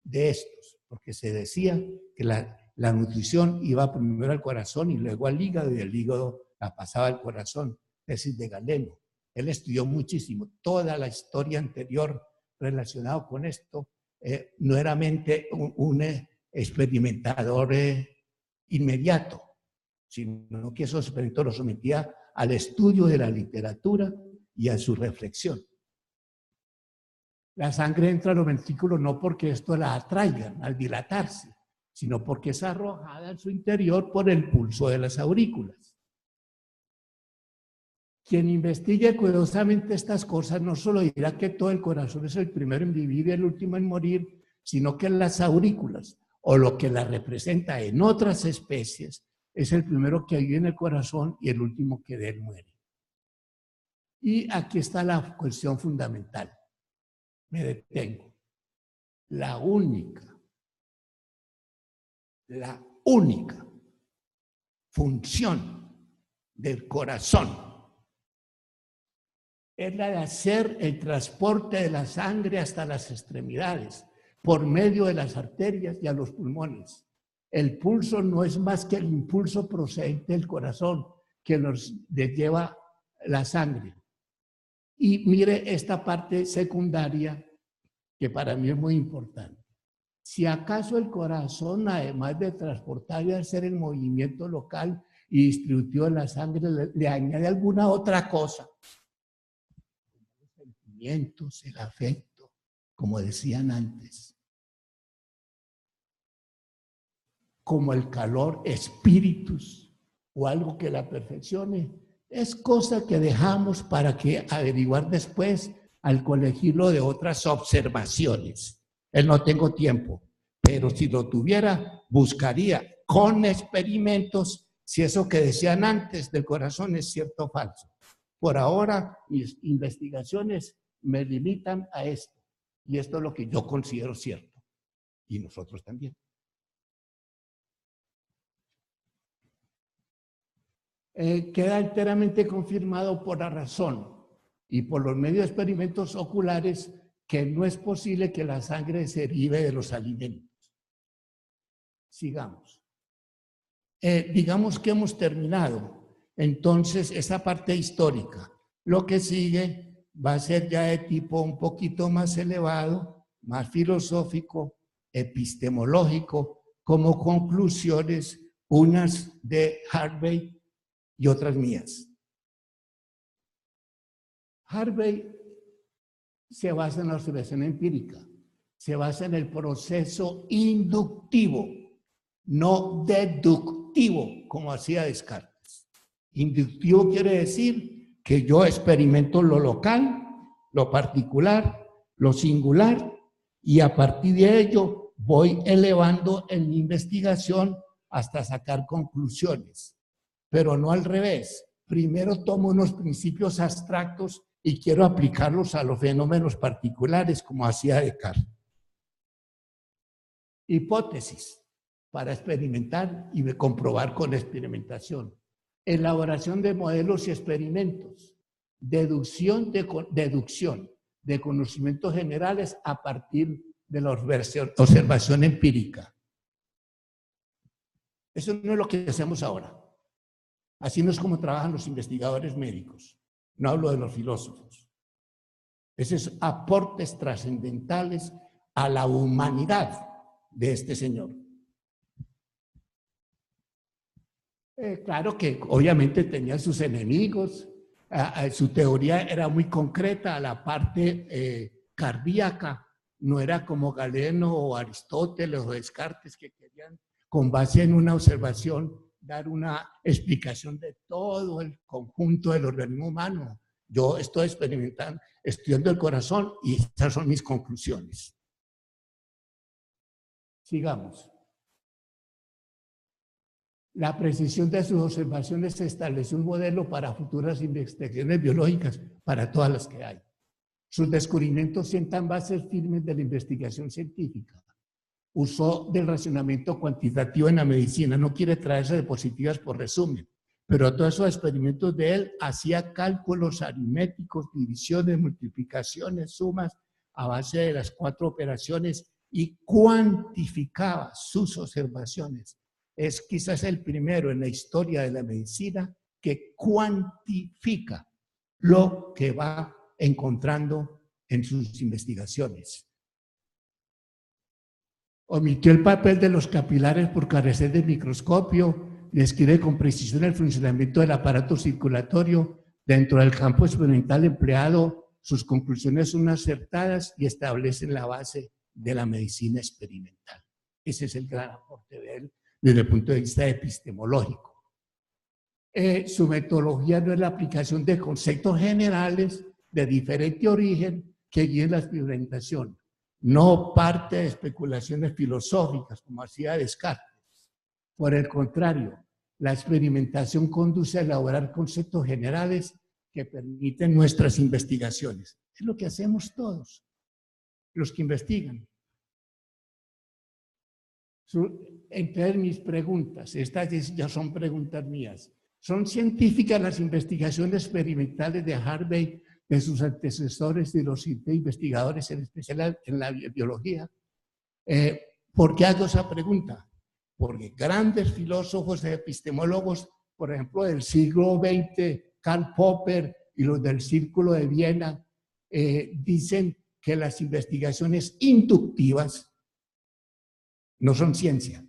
de estos, porque se decía que la nutrición iba primero al corazón y luego al hígado, y el hígado la pasaba al corazón. Tesis de Galeno. Él estudió muchísimo toda la historia anterior relacionada con esto, no era mente experimentador inmediato, sino que esos experimentos los sometía al estudio de la literatura y a su reflexión. La sangre entra a los ventrículos no porque esto la atraiga al dilatarse, sino porque es arrojada en su interior por el pulso de las aurículas. Quien investigue cuidadosamente estas cosas no solo dirá que todo el corazón es el primero en vivir y el último en morir, sino que las aurículas, o lo que la representa en otras especies, es el primero que vive en el corazón y el último que de él muere. Y aquí está la cuestión fundamental. Me detengo. La única función del corazón es la de hacer el transporte de la sangre hasta las extremidades, por medio de las arterias y a los pulmones. El pulso no es más que el impulso procedente del corazón que nos lleva la sangre. Y mire esta parte secundaria que para mí es muy importante. Si acaso el corazón, además de transportar y hacer el movimiento local y distributivo de la sangre, le añade alguna otra cosa, los sentimientos, el afecto, como decían antes, como el calor, espíritus o algo que la perfeccione, es cosa que dejamos para que averiguar después al colegirlo de otras observaciones. No tengo tiempo, pero si lo tuviera, buscaría con experimentos si eso que decían antes del corazón es cierto o falso. Por ahora, mis investigaciones me limitan a esto, y esto es lo que yo considero cierto, y nosotros también. Queda enteramente confirmado por la razón y por los medios de experimentos oculares que no es posible que la sangre se derive de los alimentos. Sigamos. Digamos que hemos terminado entonces esa parte histórica. Lo que sigue va a ser ya de tipo un poquito más elevado, más filosófico, epistemológico, como conclusiones, unas de Harvey y otras mías. Harvey se basa en la observación empírica, se basa en el proceso inductivo, no deductivo, como hacía Descartes. Inductivo quiere decir que yo experimento lo local, lo particular, lo singular, y a partir de ello voy elevando en mi investigación hasta sacar conclusiones. Pero no al revés. Primero tomo unos principios abstractos y quiero aplicarlos a los fenómenos particulares, como hacía Descartes. Hipótesis para experimentar y comprobar con experimentación. Elaboración de modelos y experimentos. Deducción de conocimientos generales a partir de la observación empírica. Eso no es lo que hacemos ahora. Así no es como trabajan los investigadores médicos. No hablo de los filósofos. Esos son aportes trascendentales a la humanidad de este señor. Claro que obviamente tenía sus enemigos. Su teoría era muy concreta a la parte cardíaca. No era como Galeno o Aristóteles o Descartes, que querían, con base en una observación, dar una explicación de todo el conjunto del organismo humano. Yo estoy experimentando, estudiando el corazón, y estas son mis conclusiones. Sigamos. La precisión de sus observaciones estableció un modelo para futuras investigaciones biológicas, para todas las que hay. Sus descubrimientos sientan bases firmes de la investigación científica. Usó del racionamiento cuantitativo en la medicina, no quiere traerse diapositivas por resumen, pero todos esos experimentos de él hacía cálculos aritméticos, divisiones, multiplicaciones, sumas, a base de las 4 operaciones, y cuantificaba sus observaciones. Es quizás el primero en la historia de la medicina que cuantifica lo que va encontrando en sus investigaciones. Omitió el papel de los capilares por carecer de microscopio, describe con precisión el funcionamiento del aparato circulatorio dentro del campo experimental empleado. Sus conclusiones son acertadas y establecen la base de la medicina experimental. Ese es el gran aporte de él desde el punto de vista epistemológico. Su metodología no es la aplicación de conceptos generales de diferente origen que guíen la experimentación. No parte de especulaciones filosóficas, como hacía Descartes. Por el contrario, la experimentación conduce a elaborar conceptos generales que permiten nuestras investigaciones. Es lo que hacemos todos, los que investigan. Entonces, mis preguntas, estas ya son preguntas mías. ¿Son científicas las investigaciones experimentales de Harvey, de sus antecesores y los investigadores, en especial en la biología? ¿Por qué hago esa pregunta? Porque grandes filósofos e epistemólogos, por ejemplo, del siglo XX, Karl Popper y los del Círculo de Viena, dicen que las investigaciones inductivas no son ciencia.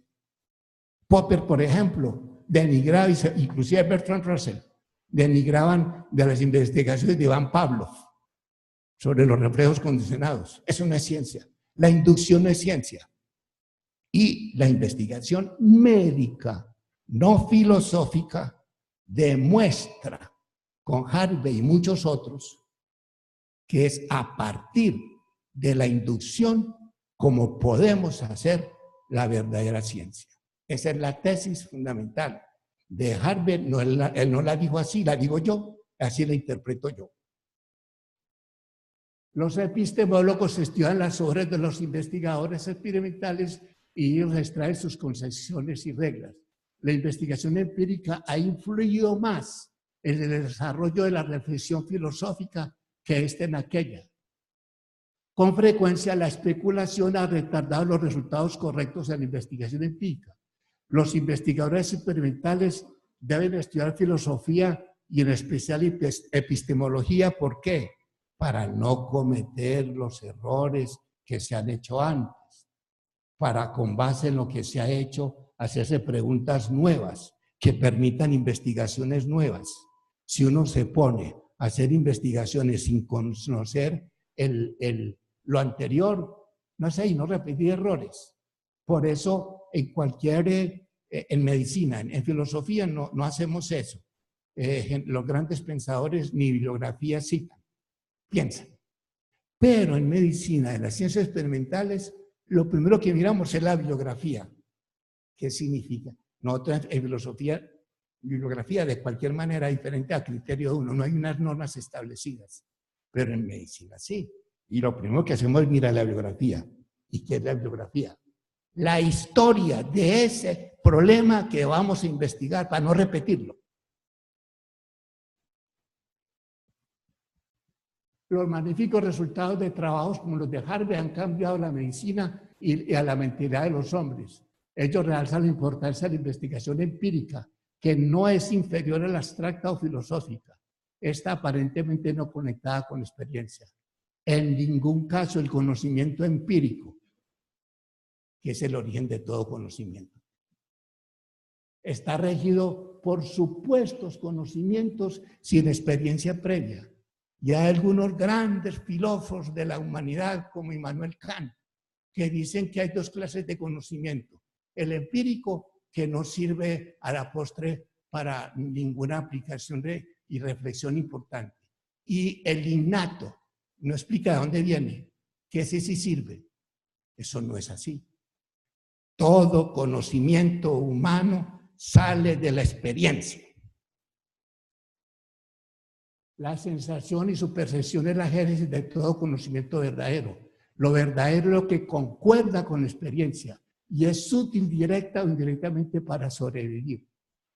Popper, por ejemplo, denigraba, inclusive Bertrand Russell, denigraban de las investigaciones de Iván Pavlov sobre los reflejos condicionados. Eso no es ciencia. La inducción no es ciencia. Y la investigación médica, no filosófica, demuestra con Harvey y muchos otros que es a partir de la inducción como podemos hacer la verdadera ciencia. Esa es la tesis fundamental de Harvey. No, él no la dijo así, la digo yo, así la interpreto yo. Los epistemólogos estudian las obras de los investigadores experimentales y ellos extraen sus concepciones y reglas. La investigación empírica ha influido más en el desarrollo de la reflexión filosófica que en aquella. Con frecuencia, la especulación ha retardado los resultados correctos de la investigación empírica. Los investigadores experimentales deben estudiar filosofía y en especial epistemología. ¿Por qué? Para no cometer los errores que se han hecho antes, para con base en lo que se ha hecho hacerse preguntas nuevas que permitan investigaciones nuevas. Si uno se pone a hacer investigaciones sin conocer lo anterior, no sé, y no repetir errores. Por eso en medicina, en filosofía no hacemos eso. Los grandes pensadores ni bibliografía citan, piensan. Pero en medicina, en las ciencias experimentales, lo primero que miramos es la bibliografía. ¿Qué significa? Nosotros en filosofía, bibliografía de cualquier manera diferente a criterio de uno, no hay unas normas establecidas. Pero en medicina sí. Y lo primero que hacemos es mirar la bibliografía. ¿Y qué es la bibliografía? La historia de ese problema que vamos a investigar para no repetirlo. Los magníficos resultados de trabajos como los de Harvey han cambiado la medicina y a la mentalidad de los hombres. Ellos realzan la importancia de la investigación empírica, que no es inferior a la abstracta o filosófica. Está aparentemente no conectada con la experiencia. En ningún caso el conocimiento empírico, que es el origen de todo conocimiento, está regido por supuestos conocimientos sin experiencia previa. Y hay algunos grandes filósofos de la humanidad, como Immanuel Kant, que dicen que hay dos clases de conocimiento. El empírico, que no sirve a la postre para ninguna aplicación y reflexión importante. Y el innato, no explica de dónde viene, que ese sí sirve. Eso no es así. Todo conocimiento humano sale de la experiencia. La sensación y su percepción es la génesis de todo conocimiento verdadero. Lo verdadero es lo que concuerda con la experiencia y es útil directa o indirectamente para sobrevivir.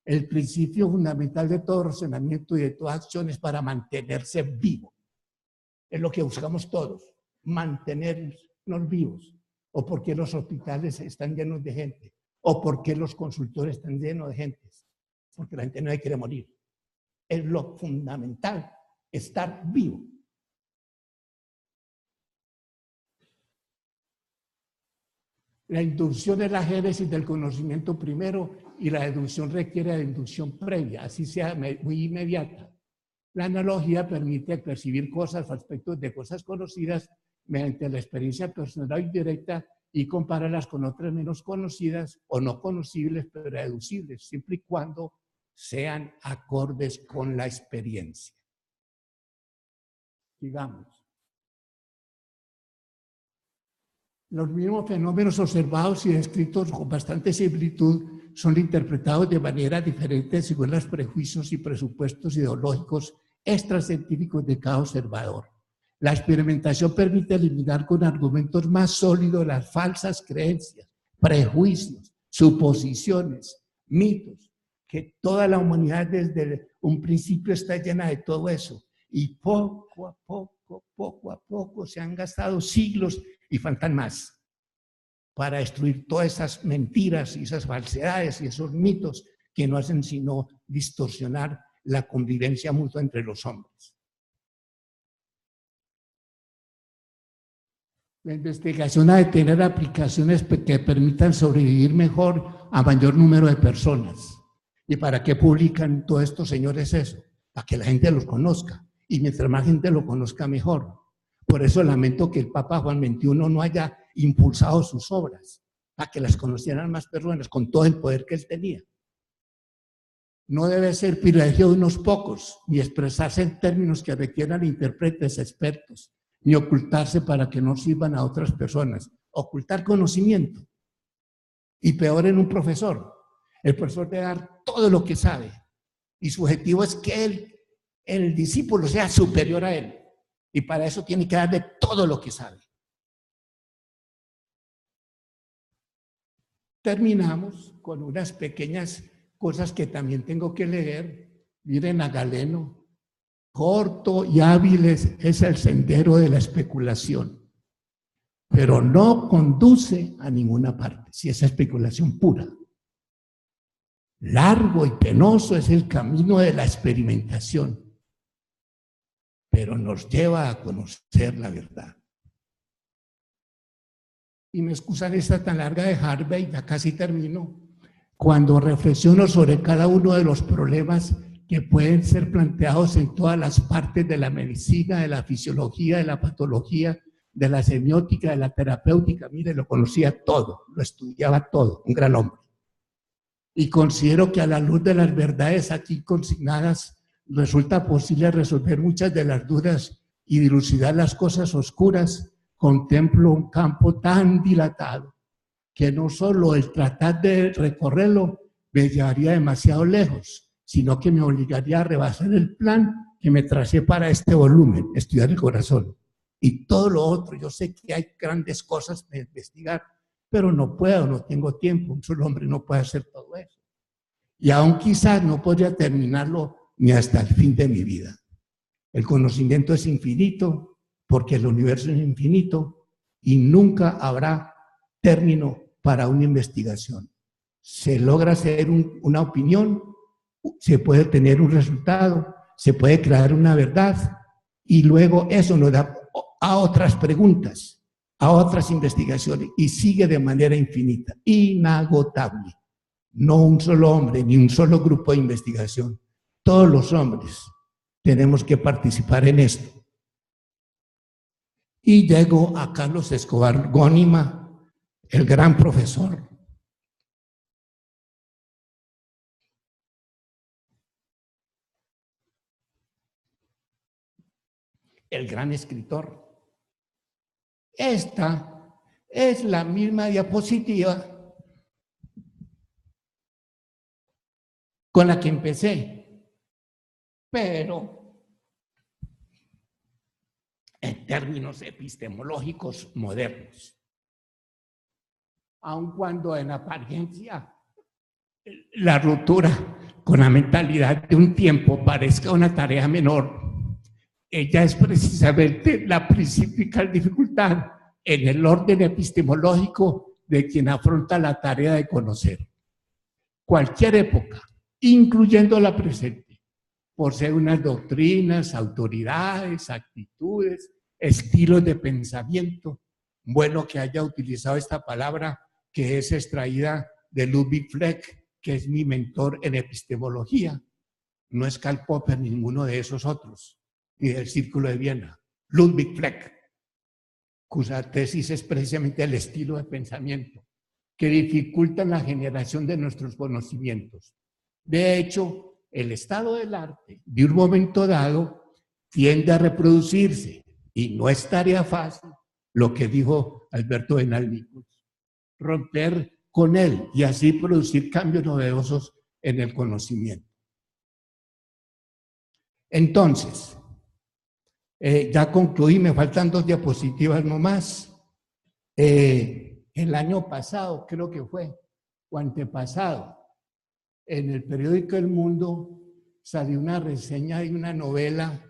El principio fundamental de todo razonamiento y de toda acción es para mantenerse vivo. Es lo que buscamos todos, mantenernos vivos. O por qué los hospitales están llenos de gente, o por qué los consultores están llenos de gente. Porque la gente no quiere morir. Es lo fundamental, estar vivo. La inducción es la génesis del conocimiento primero y la deducción requiere de inducción previa, así sea muy inmediata. La analogía permite percibir cosas o aspectos de cosas conocidas mediante la experiencia personal y directa y compararlas con otras menos conocidas o no conocibles, pero deducibles, siempre y cuando sean acordes con la experiencia. Sigamos. Los mismos fenómenos observados y descritos con bastante similitud son interpretados de manera diferente según los prejuicios y presupuestos ideológicos extracientíficos de cada observador. La experimentación permite eliminar con argumentos más sólidos las falsas creencias, prejuicios, suposiciones, mitos, que toda la humanidad desde un principio está llena de todo eso. Y poco a poco se han gastado siglos y faltan más para destruir todas esas mentiras y esas falsedades y esos mitos que no hacen sino distorsionar la convivencia mutua entre los hombres. La investigación ha de tener aplicaciones que permitan sobrevivir mejor a mayor número de personas. ¿Y para qué publican todos estos señores eso? Para que la gente los conozca. Y mientras más gente lo conozca, mejor. Por eso lamento que el Papa Juan XXI no haya impulsado sus obras, para que las conocieran más personas, con todo el poder que él tenía. No debe ser privilegio de unos pocos, ni expresarse en términos que requieran intérpretes expertos, ni ocultarse para que no sirvan a otras personas. Ocultar conocimiento. Y peor en un profesor. El profesor debe dar todo lo que sabe. Y su objetivo es que el discípulo sea superior a él. Y para eso tiene que darle todo lo que sabe. Terminamos con unas pequeñas cosas que también tengo que leer. Miren a Galeno. Corto y hábil es el sendero de la especulación, pero no conduce a ninguna parte, si es especulación pura. Largo y penoso es el camino de la experimentación, pero nos lleva a conocer la verdad. Y me excusan esta tan larga de Harvey, ya casi termino, cuando reflexiono sobre cada uno de los problemas que pueden ser planteados en todas las partes de la medicina, de la fisiología, de la patología, de la semiótica, de la terapéutica. Mire, lo conocía todo, lo estudiaba todo, un gran hombre. Y considero que a la luz de las verdades aquí consignadas, resulta posible resolver muchas de las dudas y dilucidar las cosas oscuras. Contemplo un campo tan dilatado que no solo el tratar de recorrerlo me llevaría demasiado lejos, sino que me obligaría a rebasar el plan que me tracé para este volumen, estudiar el corazón. Y todo lo otro, yo sé que hay grandes cosas de investigar, pero no puedo, no tengo tiempo, un solo hombre no puede hacer todo eso. Y aún quizás no podría terminarlo ni hasta el fin de mi vida. El conocimiento es infinito, porque el universo es infinito, y nunca habrá término para una investigación. Se logra hacer una opinión, se puede tener un resultado, se puede crear una verdad y luego eso nos da a otras preguntas, a otras investigaciones y sigue de manera infinita, inagotable. No un solo hombre ni un solo grupo de investigación. Todos los hombres tenemos que participar en esto. Y llego a Carlos Escobar Gónima, el gran profesor. El gran escritor. Esta es la misma diapositiva con la que empecé, pero en términos epistemológicos modernos. Aun cuando en apariencia la ruptura con la mentalidad de un tiempo parezca una tarea menor, ella es precisamente la principal dificultad en el orden epistemológico de quien afronta la tarea de conocer. Cualquier época, incluyendo la presente, posee unas doctrinas, autoridades, actitudes, estilos de pensamiento. Bueno que haya utilizado esta palabra que es extraída de Ludwig Fleck, que es mi mentor en epistemología. No es Karl Popper ni ninguno de esos otros, ni del Círculo de Viena. Ludwig Fleck, cuya tesis es precisamente el estilo de pensamiento que dificulta la generación de nuestros conocimientos. De hecho, el estado del arte, de un momento dado, tiende a reproducirse, y no es tarea fácil, lo que dijo Alberto Benalmín, romper con él y así producir cambios novedosos en el conocimiento. Entonces, ya concluí, me faltan 2 diapositivas nomás. El año pasado, creo que fue, o antepasado, en el periódico El Mundo salió una reseña de una novela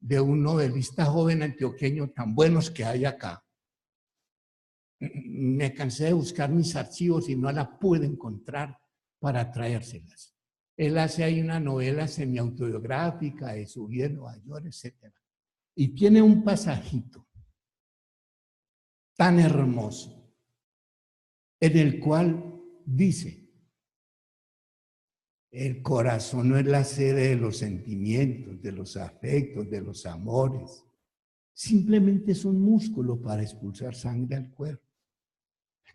de un novelista joven antioqueño, tan buenos que hay acá. Me cansé de buscar mis archivos y no la pude encontrar para traérselas. Él hace ahí una novela semi-autobiográfica de su vida en Nueva York, etc. Y tiene un pasajito tan hermoso en el cual dice: el corazón no es la sede de los sentimientos, de los afectos, de los amores. Simplemente es un músculo para expulsar sangre al cuerpo.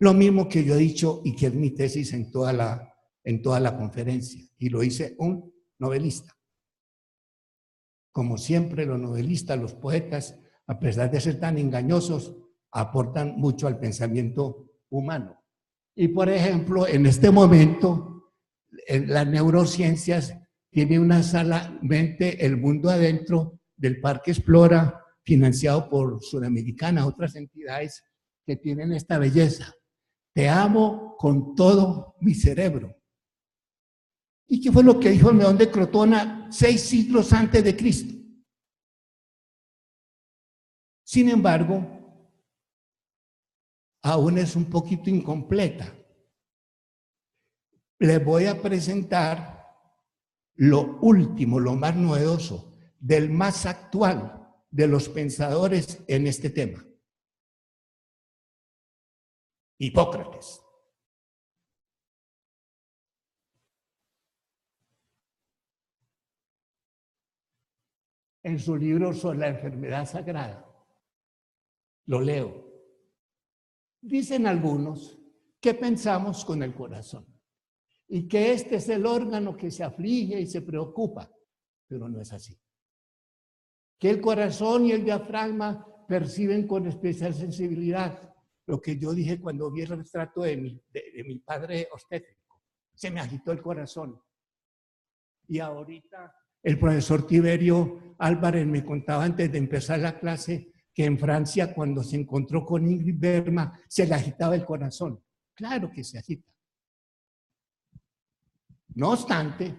Lo mismo que yo he dicho y que es mi tesis en toda la conferencia. Y lo dice un novelista. Como siempre, los novelistas, los poetas, a pesar de ser tan engañosos, aportan mucho al pensamiento humano. Y por ejemplo, en este momento, en las neurociencias tiene una sala Mente el Mundo Adentro del Parque Explora, financiado por Sudamericana, otras entidades que tienen esta belleza. Te amo con todo mi cerebro. ¿Y qué fue lo que dijo el Meón de Crotona 6 siglos antes de Cristo? Sin embargo, aún es un poquito incompleta. Les voy a presentar lo último, lo más novedoso, del más actual de los pensadores en este tema. Hipócrates. En su libro sobre la enfermedad sagrada, lo leo. Dicen algunos que pensamos con el corazón y que este es el órgano que se aflige y se preocupa, pero no es así. Que el corazón y el diafragma perciben con especial sensibilidad. Lo que yo dije cuando vi el retrato de mi padre obstétrico. Se me agitó el corazón. Y ahorita el profesor Tiberio Álvarez me contaba antes de empezar la clase que en Francia, cuando se encontró con Ingrid Bergman, se le agitaba el corazón. Claro que se agita. No obstante,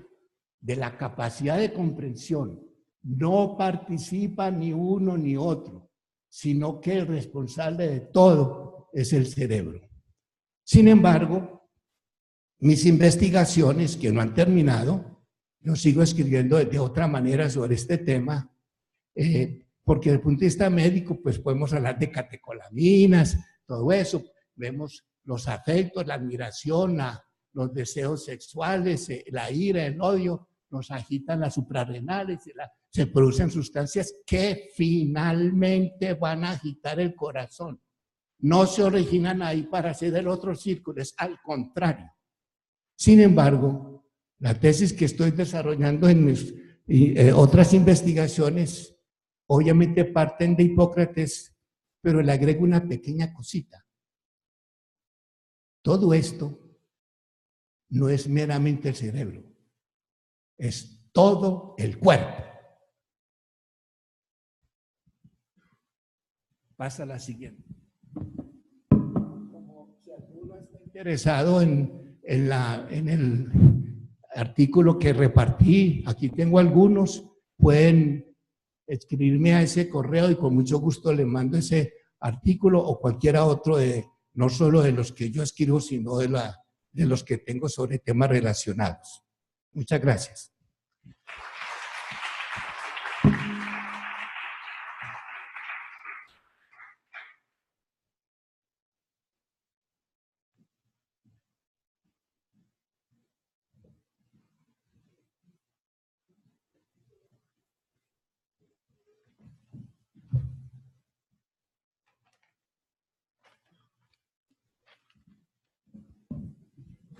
de la capacidad de comprensión no participa ni uno ni otro, sino que el responsable de todo es el cerebro. Sin embargo, mis investigaciones, que no han terminado, yo sigo escribiendo de otra manera sobre este tema, porque desde el punto de vista médico, pues podemos hablar de catecolaminas, todo eso, vemos los afectos, la admiración, los deseos sexuales, la ira, el odio, nos agitan las suprarrenales, se producen sustancias que finalmente van a agitar el corazón. No se originan ahí para hacer el otro círculo, es al contrario. Sin embargo, la tesis que estoy desarrollando en mis otras investigaciones, obviamente parten de Hipócrates, pero le agrego una pequeña cosita. Todo esto no es meramente el cerebro, es todo el cuerpo. Pasa la siguiente. Como si alguno está interesado en el artículo que repartí, aquí tengo algunos, pueden escribirme a ese correo y con mucho gusto le mando ese artículo o cualquiera otro, no solo de los que yo escribo, sino de los que tengo sobre temas relacionados. Muchas gracias.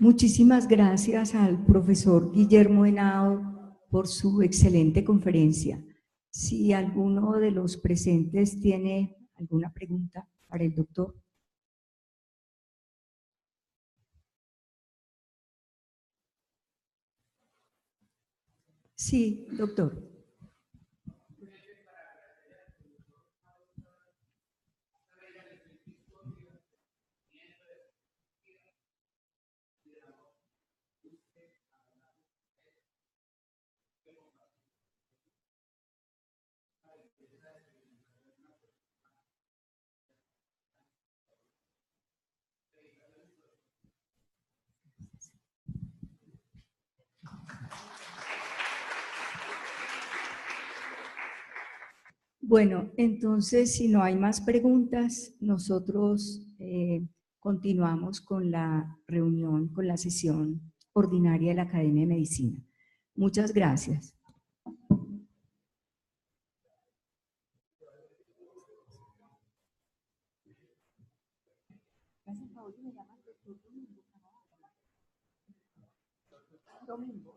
Muchísimas gracias al profesor Guillermo Henao por su excelente conferencia. Si alguno de los presentes tiene alguna pregunta para el doctor. Sí, doctor. Bueno, entonces, si no hay más preguntas, nosotros continuamos con la reunión, con la sesión ordinaria de la Academia de Medicina. Muchas gracias. Domingo,